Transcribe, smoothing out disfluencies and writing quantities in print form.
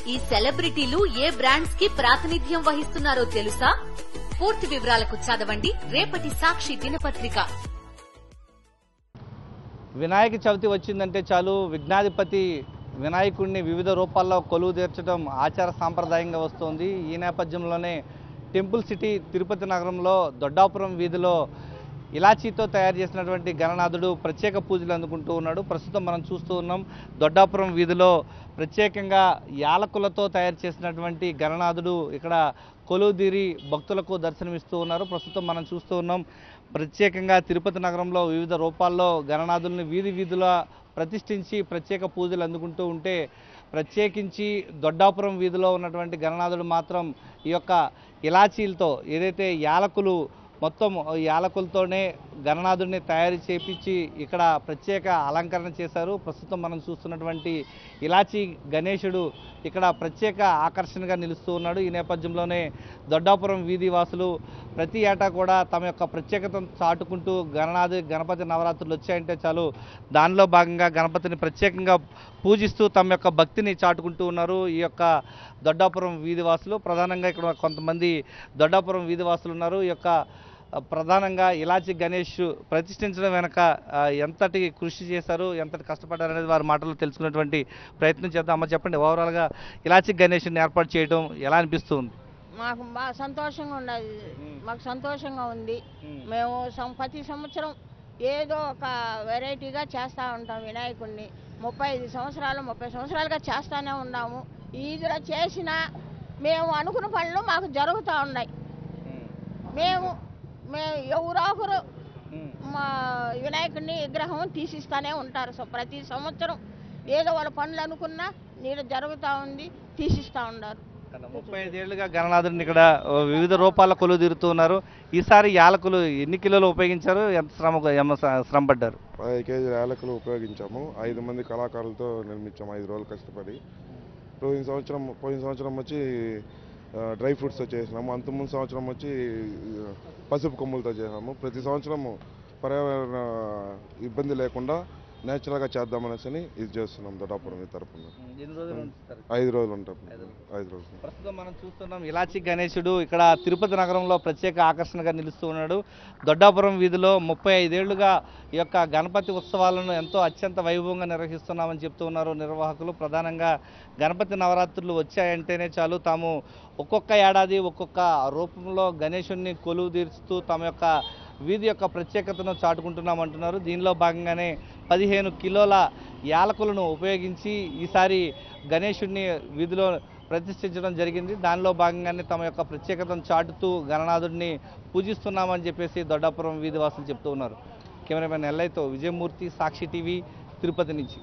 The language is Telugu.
ఈ సెలబ్రిటీలు ఏ బ్రాండ్స్ కి ప్రాతినిధ్యం వహిస్తున్నారో తెలుసా? పూర్తి వివరాలకు చదవండి రేపటి సాక్షి దినపత్రిక. వినాయక చవితి వచ్చిందంటే చాలు విఘ్నాధిపతి వినాయకుడిని వివిధ రూపాల్లో కొలువు తీర్చడం ఆచార సాంప్రదాయంగా వస్తుంది. ఈ నేపథ్యంలోనే టెంపుల్ సిటీ తిరుపతి నగరంలో దొడ్డాపురం వీధిలో ఇలాచీతో తయారు చేసినటువంటి గణనాథుడు ప్రత్యేక పూజలు అందుకుంటూ ఉన్నాడు. ప్రస్తుతం మనం చూస్తూ ఉన్నాం దొడ్డాపురం వీధిలో ప్రత్యేకంగా యాలకులతో తయారు చేసినటువంటి గణనాథుడు ఇక్కడ కొలువుదీరి భక్తులకు దర్శనమిస్తూ ఉన్నారు. ప్రస్తుతం మనం చూస్తూ ఉన్నాం ప్రత్యేకంగా తిరుపతి నగరంలో వివిధ రూపాల్లో గణనాథుల్ని వీధిలో ప్రతిష్ఠించి ప్రత్యేక పూజలు అందుకుంటూ ఉంటే, ప్రత్యేకించి దొడ్డాపురం వీధిలో ఉన్నటువంటి గణనాథుడు మాత్రం ఈ యొక్క ఇలాచీలతో ఏదైతే యాలకులు మొత్తం యాలకులతోనే గణనాథుడిని తయారు చేపించి ఇక్కడ ప్రత్యేక అలంకరణ చేశారు. ప్రస్తుతం మనం చూస్తున్నటువంటి ఇలాచీ గణేశుడు ఇక్కడ ప్రత్యేక ఆకర్షణగా నిలుస్తూ ఉన్నాడు. ఈ నేపథ్యంలోనే దొడ్డాపురం వీధి వాసులు ప్రతి ఏటా కూడా తమ యొక్క ప్రత్యేకతను చాటుకుంటూ గణపతి నవరాత్రులు వచ్చాయంటే చాలు దానిలో భాగంగా గణపతిని ప్రత్యేకంగా పూజిస్తూ తమ యొక్క భక్తిని చాటుకుంటూ ఉన్నారు ఈ యొక్క దొడ్డాపురం వీధి వాసులు. ప్రధానంగా ఇక్కడ కొంతమంది దొడ్డాపురం వీధి వాసులు ఉన్నారు. ఈ యొక్క ప్రధానంగా ఇలాచీ గణేష్ ప్రతిష్ఠించడం వెనక ఎంతటి కృషి చేశారు, ఎంతటి కష్టపడ్డారు అనేది వారి మాటల్లో తెలుసుకునేటువంటి ప్రయత్నం చేద్దాం. అమ్మ చెప్పండి, ఓవరాల్గా ఇలాచీ గణేష్ని ఏర్పాటు చేయడం ఎలా అనిపిస్తుంది? మాకు బాగా సంతోషంగా ఉన్నది, మాకు సంతోషంగా ఉంది. మేము ప్రతి సంవత్సరం ఏదో ఒక వెరైటీగా చేస్తూ ఉంటాం వినాయకుడిని. 30 సంవత్సరాలుగా చేస్తూనే ఉన్నాము. ఈదులో చేసిన మేము అనుకున్న పనులు మాకు జరుగుతూ ఉన్నాయి. మేము ఎవరో ఒకరు మా వినాయకుడిని విగ్రహం తీసిస్తూనే ఉంటారు. సో ప్రతి సంవత్సరం ఏదో వాళ్ళ పనులు అనుకున్నా నీరు జరుగుతూ ఉంది, తీసిస్తూ ఉన్నారు. 35 ఏళ్లుగా గణనాథుడిని ఇక్కడ వివిధ రూపాల్లో కొలువు తీరుతున్నారు. ఈసారి యాలకులు ఎన్ని కిలోలు ఉపయోగించారు, ఎంత శ్రమ పడ్డారు? 10 కేజీల యాలకులు ఉపయోగించాము. 5 మంది కళాకారులతో నిర్మించాము 5 రోజులు కష్టపడి. పోయిన సంవత్సరం వచ్చి డ్రై ఫ్రూట్స్తో చేసినాము. అంతకుముందు సంవత్సరం వచ్చి పసుపు కొమ్ములతో చేసినాము. ప్రతి సంవత్సరం పర్యావరణ ఇబ్బంది లేకుండా నేచురల్గా చేద్దామనేసి ఇది చేస్తున్నాం దొడ్డాపురం తరఫున. 5 రోజులు ఉంటాం. 5 రోజులు. ప్రస్తుతం మనం చూస్తున్నాం ఇలాచీ గణేశుడు ఇక్కడ తిరుపతి నగరంలో ప్రత్యేక ఆకర్షణగా నిలుస్తూ ఉన్నాడు. దొడ్డాపురం వీధిలో 35 ఏళ్లుగా ఈ యొక్క గణపతి ఉత్సవాలను ఎంతో అత్యంత వైభవంగా నిర్వహిస్తున్నామని చెప్తూ ఉన్నారు నిర్వాహకులు. ప్రధానంగా గణపతి నవరాత్రులు వచ్చాయంటేనే చాలు తాము ఒక్కొక్క ఏడాది ఒక్కొక్క రూపంలో గణేశుడిని కొలువు తీర్చుతూ తమ యొక్క వీధి యొక్క ప్రత్యేకతను చాటుకుంటున్నామంటున్నారు. దీనిలో భాగంగానే 15 కిలోల యాలకులను ఉపయోగించి ఈసారి గణేశుడిని వీధిలో ప్రతిష్ఠించడం జరిగింది. దానిలో భాగంగానే తమ యొక్క ప్రత్యేకతను చాటుతూ గణనాథుడిని పూజిస్తున్నామని చెప్పేసి దొడ్డాపురం వీధి వాసులు చెప్తూ ఉన్నారు. కెమెరామెన్ ఎల్ఐతో విజయమూర్తి, సాక్షి టీవీ, తిరుపతి నుంచి.